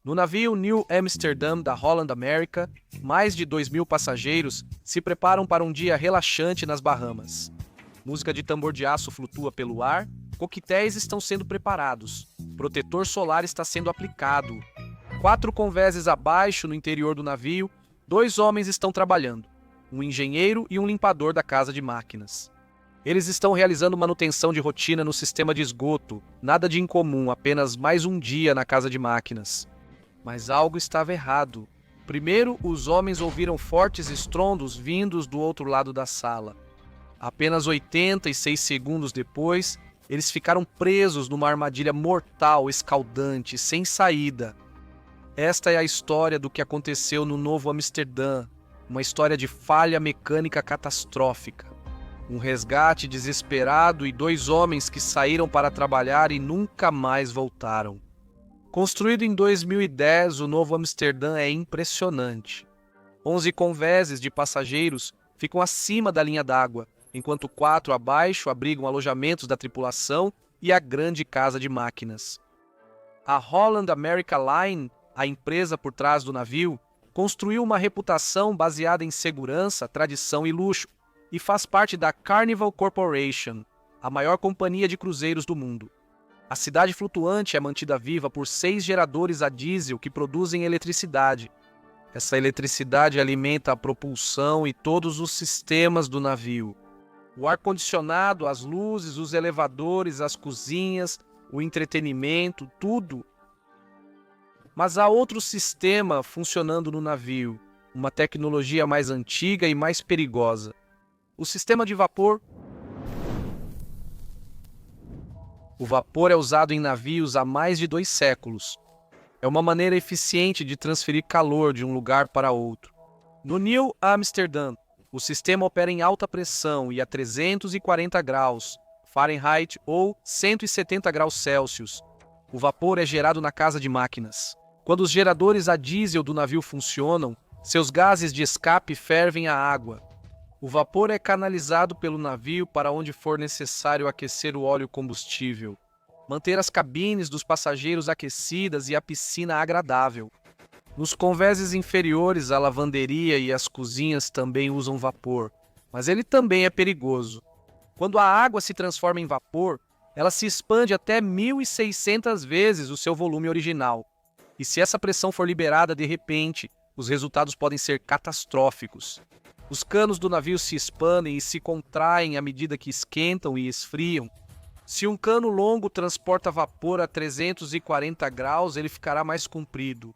No navio New Amsterdam da Holland America, mais de 2.000 passageiros se preparam para um dia relaxante nas Bahamas. Música de tambor de aço flutua pelo ar, coquetéis estão sendo preparados, protetor solar está sendo aplicado. 4 convéses abaixo no interior do navio, 2 homens estão trabalhando, um engenheiro e um limpador da casa de máquinas. Eles estão realizando manutenção de rotina no sistema de esgoto, nada de incomum, apenas mais um dia na casa de máquinas. Mas algo estava errado. Primeiro, os homens ouviram fortes estrondos vindos do outro lado da sala. Apenas 86 segundos depois, eles ficaram presos numa armadilha mortal, escaldante, sem saída. Esta é a história do que aconteceu no Novo Amsterdã, uma história de falha mecânica catastrófica. Um resgate desesperado e 2 homens que saíram para trabalhar e nunca mais voltaram. Construído em 2010, o Novo Amsterdã é impressionante. 11 convéses de passageiros ficam acima da linha d'água, enquanto 4 abaixo abrigam alojamentos da tripulação e a grande casa de máquinas. A Holland America Line, a empresa por trás do navio, construiu uma reputação baseada em segurança, tradição e luxo, e faz parte da Carnival Corporation, a maior companhia de cruzeiros do mundo. A cidade flutuante é mantida viva por 6 geradores a diesel que produzem eletricidade. Essa eletricidade alimenta a propulsão e todos os sistemas do navio. O ar-condicionado, as luzes, os elevadores, as cozinhas, o entretenimento, tudo. Mas há outro sistema funcionando no navio, uma tecnologia mais antiga e mais perigosa. O sistema de vapor. O vapor é usado em navios há mais de 2 séculos. É uma maneira eficiente de transferir calor de um lugar para outro. No New Amsterdam, o sistema opera em alta pressão e a 340 graus Fahrenheit ou 170 graus Celsius. O vapor é gerado na casa de máquinas. Quando os geradores a diesel do navio funcionam, seus gases de escape fervem a água. O vapor é canalizado pelo navio para onde for necessário aquecer o óleo combustível, manter as cabines dos passageiros aquecidas e a piscina agradável. Nos convéses inferiores, a lavanderia e as cozinhas também usam vapor, mas ele também é perigoso. Quando a água se transforma em vapor, ela se expande até 1.600 vezes o seu volume original. E se essa pressão for liberada de repente, os resultados podem ser catastróficos. Os canos do navio se expandem e se contraem à medida que esquentam e esfriam. Se um cano longo transporta vapor a 340 graus, ele ficará mais comprido.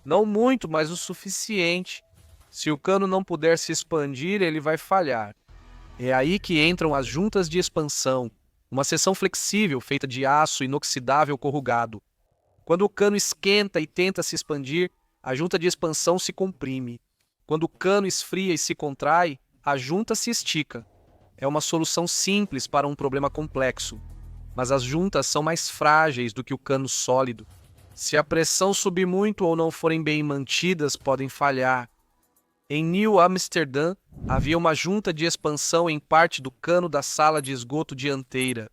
Não muito, mas o suficiente. Se o cano não puder se expandir, ele vai falhar. É aí que entram as juntas de expansão, uma seção flexível feita de aço inoxidável corrugado. Quando o cano esquenta e tenta se expandir, a junta de expansão se comprime. Quando o cano esfria e se contrai, a junta se estica. É uma solução simples para um problema complexo, mas as juntas são mais frágeis do que o cano sólido. Se a pressão subir muito ou não forem bem mantidas, podem falhar. Em New Amsterdã, havia uma junta de expansão em parte do cano da sala de esgoto dianteira.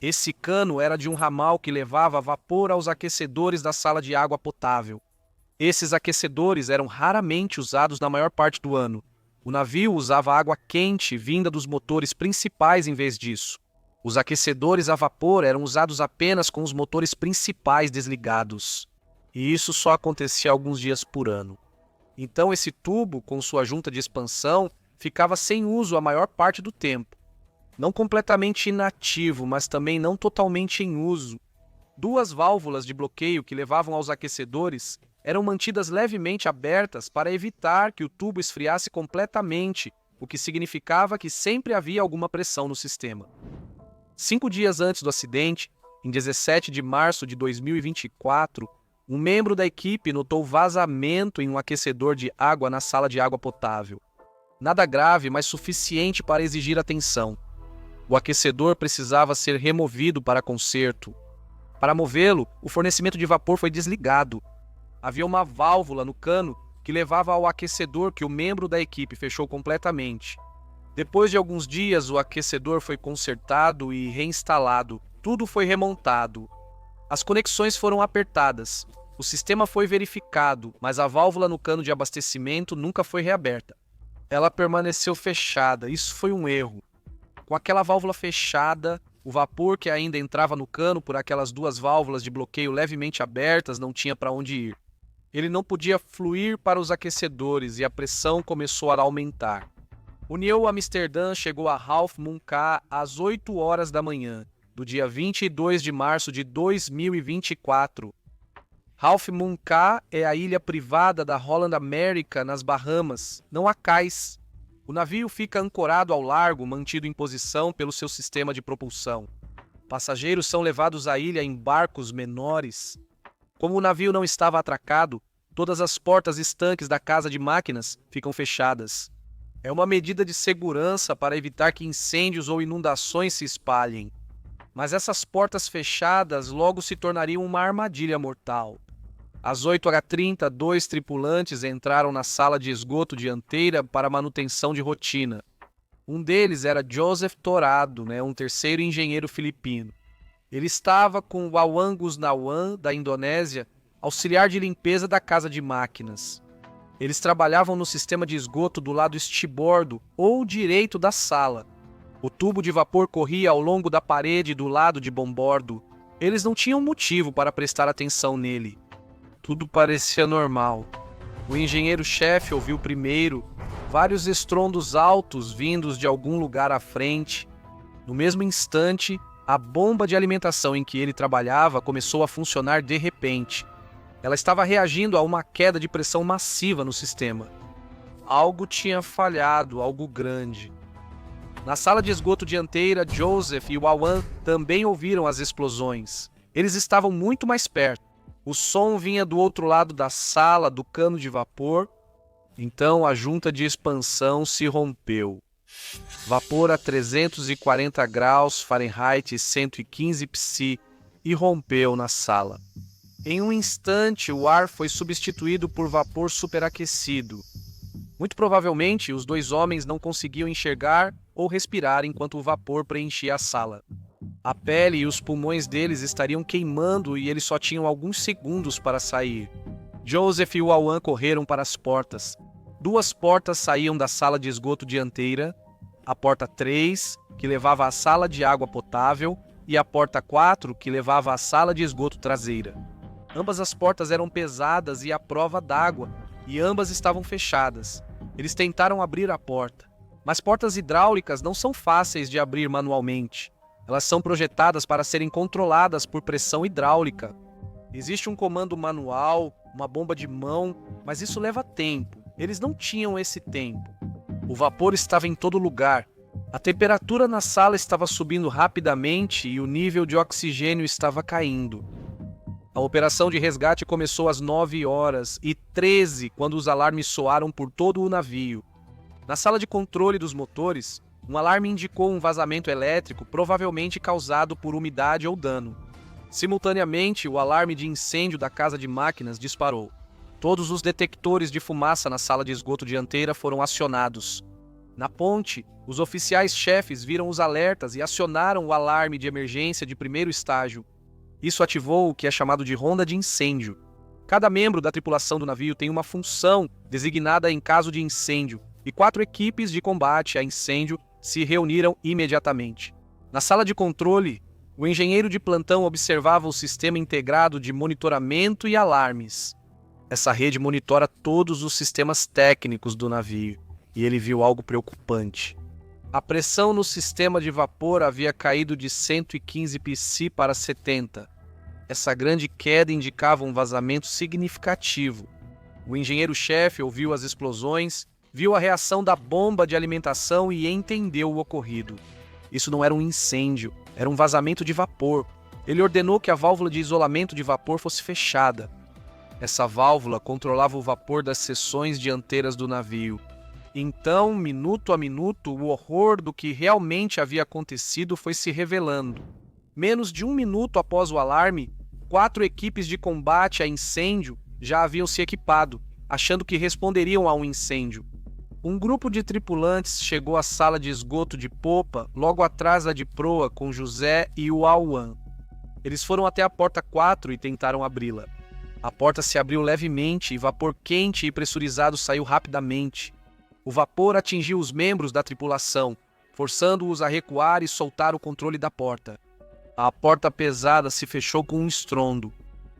Esse cano era de um ramal que levava vapor aos aquecedores da sala de água potável. Esses aquecedores eram raramente usados na maior parte do ano. O navio usava água quente vinda dos motores principais em vez disso. Os aquecedores a vapor eram usados apenas com os motores principais desligados. E isso só acontecia alguns dias por ano. Então esse tubo, com sua junta de expansão, ficava sem uso a maior parte do tempo. Não completamente inativo, mas também não totalmente em uso. 2 válvulas de bloqueio que levavam aos aquecedores eram mantidas levemente abertas para evitar que o tubo esfriasse completamente, o que significava que sempre havia alguma pressão no sistema. 5 dias antes do acidente, em 17 de março de 2024, um membro da equipe notou vazamento em um aquecedor de água na sala de água potável. Nada grave, mas suficiente para exigir atenção. O aquecedor precisava ser removido para conserto. Para movê-lo, o fornecimento de vapor foi desligado. Havia uma válvula no cano que levava ao aquecedor que o membro da equipe fechou completamente. Depois de alguns dias, o aquecedor foi consertado e reinstalado. Tudo foi remontado. As conexões foram apertadas. O sistema foi verificado, mas a válvula no cano de abastecimento nunca foi reaberta. Ela permaneceu fechada, isso foi um erro. Com aquela válvula fechada, o vapor que ainda entrava no cano por aquelas duas válvulas de bloqueio levemente abertas não tinha para onde ir. Ele não podia fluir para os aquecedores e a pressão começou a aumentar. O New Amsterdã chegou a Half Moon Cay às 8 horas da manhã, do dia 22 de março de 2024. Half Moon Cay é a ilha privada da Holland America, nas Bahamas. Não há cais. O navio fica ancorado ao largo, mantido em posição pelo seu sistema de propulsão. Passageiros são levados à ilha em barcos menores. Como o navio não estava atracado, todas as portas estanques da casa de máquinas ficam fechadas. É uma medida de segurança para evitar que incêndios ou inundações se espalhem. Mas essas portas fechadas logo se tornariam uma armadilha mortal. Às 8h30, 2 tripulantes entraram na sala de esgoto dianteira para manutenção de rotina. Um deles era Joseph Torado, um terceiro engenheiro filipino. Ele estava com Wawan Gusnawan, da Indonésia, auxiliar de limpeza da casa de máquinas. Eles trabalhavam no sistema de esgoto do lado estibordo ou direito da sala. O tubo de vapor corria ao longo da parede do lado de bombordo. Eles não tinham motivo para prestar atenção nele. Tudo parecia normal. O engenheiro-chefe ouviu primeiro vários estrondos altos vindos de algum lugar à frente. No mesmo instante, a bomba de alimentação em que ele trabalhava começou a funcionar de repente. Ela estava reagindo a uma queda de pressão massiva no sistema. Algo tinha falhado, algo grande. Na sala de esgoto dianteira, Joseph e Wawan também ouviram as explosões. Eles estavam muito mais perto. O som vinha do outro lado da sala, do cano de vapor. Então a junta de expansão se rompeu. Vapor a 340 graus Fahrenheit e 115 psi e rompeu na sala. Em um instante, o ar foi substituído por vapor superaquecido. Muito provavelmente, os dois homens não conseguiam enxergar ou respirar enquanto o vapor preenchia a sala. A pele e os pulmões deles estariam queimando e eles só tinham alguns segundos para sair. Joseph e Wawan correram para as portas. 2 portas saíam da sala de esgoto dianteira, a porta 3, que levava à sala de água potável, e a porta 4, que levava à sala de esgoto traseira. Ambas as portas eram pesadas e à prova d'água, e ambas estavam fechadas. Eles tentaram abrir a porta. Mas portas hidráulicas não são fáceis de abrir manualmente. Elas são projetadas para serem controladas por pressão hidráulica. Existe um comando manual, uma bomba de mão, mas isso leva tempo. Eles não tinham esse tempo. O vapor estava em todo lugar. A temperatura na sala estava subindo rapidamente e o nível de oxigênio estava caindo. A operação de resgate começou às 9h13, quando os alarmes soaram por todo o navio. Na sala de controle dos motores, um alarme indicou um vazamento elétrico, provavelmente causado por umidade ou dano. Simultaneamente, o alarme de incêndio da casa de máquinas disparou. Todos os detectores de fumaça na sala de esgoto dianteira foram acionados. Na ponte, os oficiais-chefes viram os alertas e acionaram o alarme de emergência de primeiro estágio. Isso ativou o que é chamado de ronda de incêndio. Cada membro da tripulação do navio tem uma função designada em caso de incêndio, e 4 equipes de combate a incêndio se reuniram imediatamente. Na sala de controle, o engenheiro de plantão observava o sistema integrado de monitoramento e alarmes. Essa rede monitora todos os sistemas técnicos do navio, e ele viu algo preocupante. A pressão no sistema de vapor havia caído de 115 psi para 70. Essa grande queda indicava um vazamento significativo. O engenheiro-chefe ouviu as explosões, viu a reação da bomba de alimentação e entendeu o ocorrido. Isso não era um incêndio, era um vazamento de vapor. Ele ordenou que a válvula de isolamento de vapor fosse fechada. Essa válvula controlava o vapor das seções dianteiras do navio. Então, minuto a minuto, o horror do que realmente havia acontecido foi se revelando. Menos de 1 minuto após o alarme, 4 equipes de combate a incêndio já haviam se equipado, achando que responderiam a um incêndio. Um grupo de tripulantes chegou à sala de esgoto de popa, logo atrás da de proa, com José e o Wawan. Eles foram até a porta 4 e tentaram abri-la. A porta se abriu levemente e vapor quente e pressurizado saiu rapidamente. O vapor atingiu os membros da tripulação, forçando-os a recuar e soltar o controle da porta. A porta pesada se fechou com um estrondo.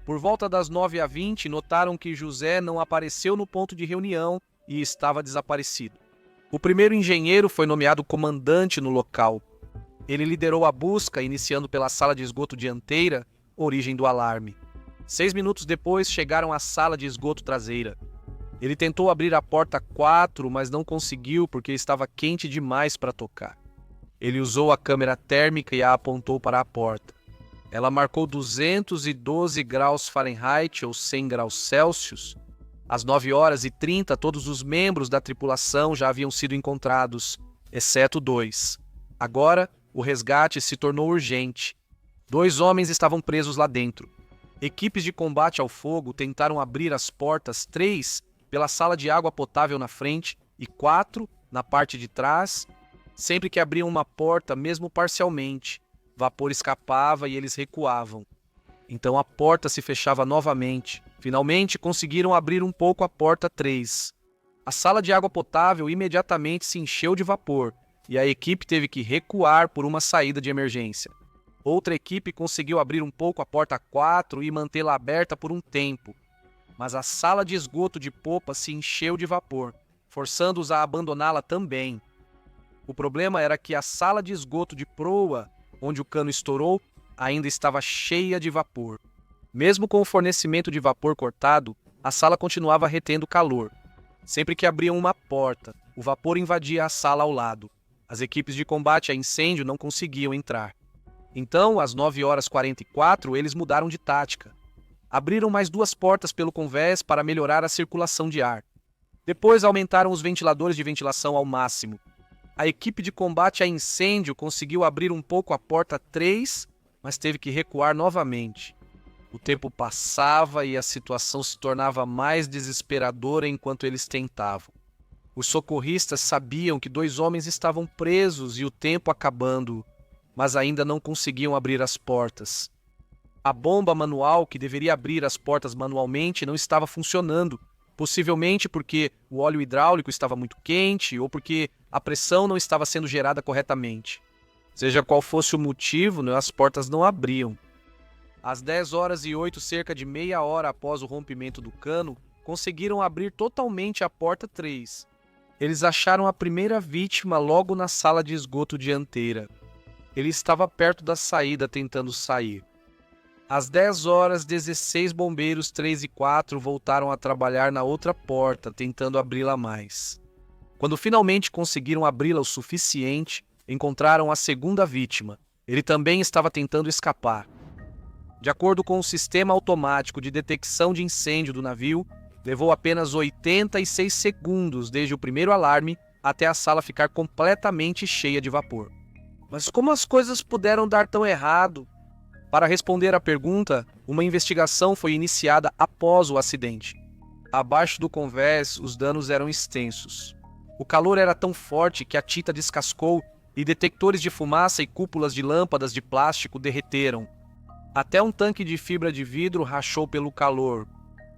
Por volta das 9h20, notaram que José não apareceu no ponto de reunião e estava desaparecido. O primeiro engenheiro foi nomeado comandante no local. Ele liderou a busca, iniciando pela sala de esgoto dianteira, origem do alarme. 6 minutos depois, chegaram à sala de esgoto traseira. Ele tentou abrir a porta 4, mas não conseguiu porque estava quente demais para tocar. Ele usou a câmera térmica e a apontou para a porta. Ela marcou 212 graus Fahrenheit ou 100 graus Celsius. Às 9h30, todos os membros da tripulação já haviam sido encontrados, exceto 2. Agora, o resgate se tornou urgente. 2 homens estavam presos lá dentro. Equipes de combate ao fogo tentaram abrir as portas 3 pela sala de água potável na frente e 4 na parte de trás. Sempre que abriam uma porta, mesmo parcialmente, vapor escapava e eles recuavam. Então a porta se fechava novamente. Finalmente conseguiram abrir um pouco a porta 3. A sala de água potável imediatamente se encheu de vapor e a equipe teve que recuar por uma saída de emergência. Outra equipe conseguiu abrir um pouco a porta 4 e mantê-la aberta por um tempo. Mas a sala de esgoto de popa se encheu de vapor, forçando-os a abandoná-la também. O problema era que a sala de esgoto de proa, onde o cano estourou, ainda estava cheia de vapor. Mesmo com o fornecimento de vapor cortado, a sala continuava retendo calor. Sempre que abriam uma porta, o vapor invadia a sala ao lado. As equipes de combate a incêndio não conseguiam entrar. Então, às 9h44, eles mudaram de tática. Abriram mais 2 portas pelo convés para melhorar a circulação de ar. Depois aumentaram os ventiladores de ventilação ao máximo. A equipe de combate a incêndio conseguiu abrir um pouco a porta 3, mas teve que recuar novamente. O tempo passava e a situação se tornava mais desesperadora enquanto eles tentavam. Os socorristas sabiam que 2 homens estavam presos e o tempo acabando, mas ainda não conseguiam abrir as portas. A bomba manual, que deveria abrir as portas manualmente, não estava funcionando, possivelmente porque o óleo hidráulico estava muito quente ou porque a pressão não estava sendo gerada corretamente. Seja qual fosse o motivo, as portas não abriam. Às 10h08, cerca de meia hora após o rompimento do cano, conseguiram abrir totalmente a porta 3. Eles acharam a primeira vítima logo na sala de esgoto dianteira. Ele estava perto da saída tentando sair. Às 10h, 16 bombeiros 3 e 4 voltaram a trabalhar na outra porta, tentando abri-la mais. Quando finalmente conseguiram abri-la o suficiente, encontraram a segunda vítima. Ele também estava tentando escapar. De acordo com o sistema automático de detecção de incêndio do navio, levou apenas 86 segundos desde o primeiro alarme até a sala ficar completamente cheia de vapor. Mas como as coisas puderam dar tão errado? Para responder à pergunta, uma investigação foi iniciada após o acidente. Abaixo do convés, os danos eram extensos. O calor era tão forte que a tinta descascou e detectores de fumaça e cúpulas de lâmpadas de plástico derreteram. Até um tanque de fibra de vidro rachou pelo calor.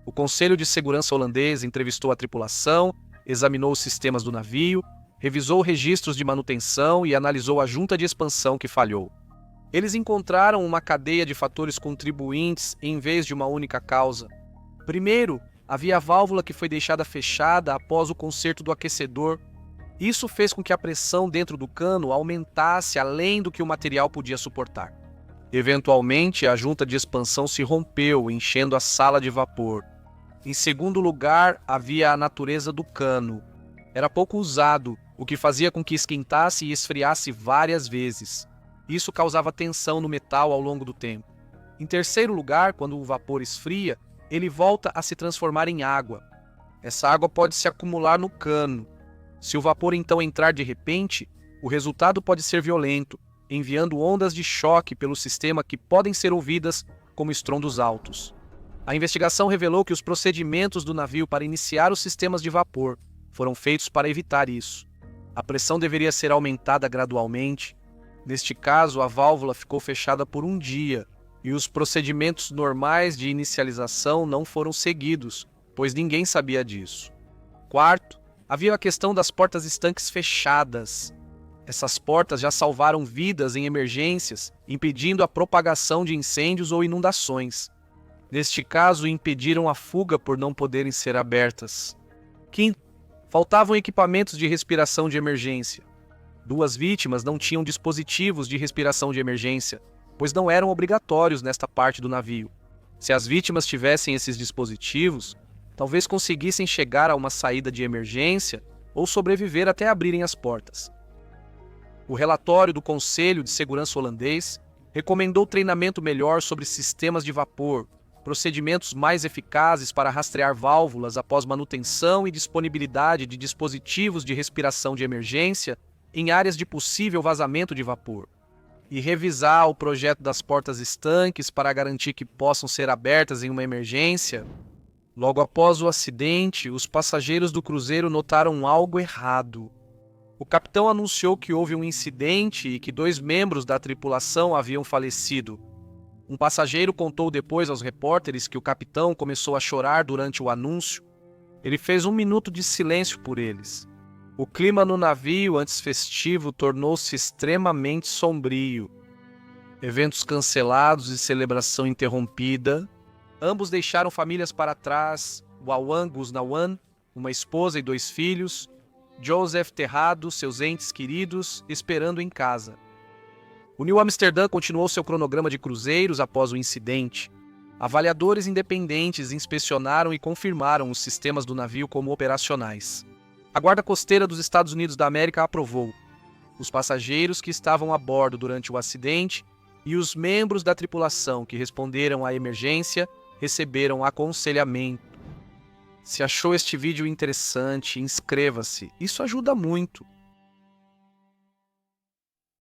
O Conselho de Segurança holandês entrevistou a tripulação, examinou os sistemas do navio, revisou registros de manutenção e analisou a junta de expansão que falhou. Eles encontraram uma cadeia de fatores contribuintes em vez de uma única causa. Primeiro, havia a válvula que foi deixada fechada após o conserto do aquecedor. Isso fez com que a pressão dentro do cano aumentasse além do que o material podia suportar. Eventualmente, a junta de expansão se rompeu, enchendo a sala de vapor. Em segundo lugar, havia a natureza do cano. Era pouco usado, o que fazia com que esquentasse e esfriasse várias vezes. Isso causava tensão no metal ao longo do tempo. Em terceiro lugar, quando o vapor esfria, ele volta a se transformar em água. Essa água pode se acumular no cano. Se o vapor então entrar de repente, o resultado pode ser violento, enviando ondas de choque pelo sistema que podem ser ouvidas como estrondos altos. A investigação revelou que os procedimentos do navio para iniciar os sistemas de vapor foram feitos para evitar isso. A pressão deveria ser aumentada gradualmente. Neste caso, a válvula ficou fechada por um dia e os procedimentos normais de inicialização não foram seguidos, pois ninguém sabia disso. Quarto, havia a questão das portas estanques fechadas. Essas portas já salvaram vidas em emergências, impedindo a propagação de incêndios ou inundações. Neste caso, impediram a fuga por não poderem ser abertas. Quinto, faltavam equipamentos de respiração de emergência. 2 vítimas não tinham dispositivos de respiração de emergência, pois não eram obrigatórios nesta parte do navio. Se as vítimas tivessem esses dispositivos, talvez conseguissem chegar a uma saída de emergência ou sobreviver até abrirem as portas. O relatório do Conselho de Segurança holandês recomendou treinamento melhor sobre sistemas de vapor, procedimentos mais eficazes para rastrear válvulas após manutenção e disponibilidade de dispositivos de respiração de emergência em áreas de possível vazamento de vapor, e revisar o projeto das portas estanques para garantir que possam ser abertas em uma emergência. Logo após o acidente, os passageiros do cruzeiro notaram algo errado. O capitão anunciou que houve um incidente e que 2 membros da tripulação haviam falecido. Um passageiro contou depois aos repórteres que o capitão começou a chorar durante o anúncio. Ele fez 1 minuto de silêncio por eles. O clima no navio antes festivo tornou-se extremamente sombrio. Eventos cancelados e celebração interrompida. Ambos deixaram famílias para trás: Wawan Gusnawan, uma esposa e 2 filhos, Joseph Terrado, seus entes queridos, esperando em casa. O New Amsterdã continuou seu cronograma de cruzeiros após o incidente. Avaliadores independentes inspecionaram e confirmaram os sistemas do navio como operacionais. A Guarda Costeira dos Estados Unidos da América aprovou. Os passageiros que estavam a bordo durante o acidente e os membros da tripulação que responderam à emergência receberam aconselhamento. Se achou este vídeo interessante, inscreva-se. Isso ajuda muito.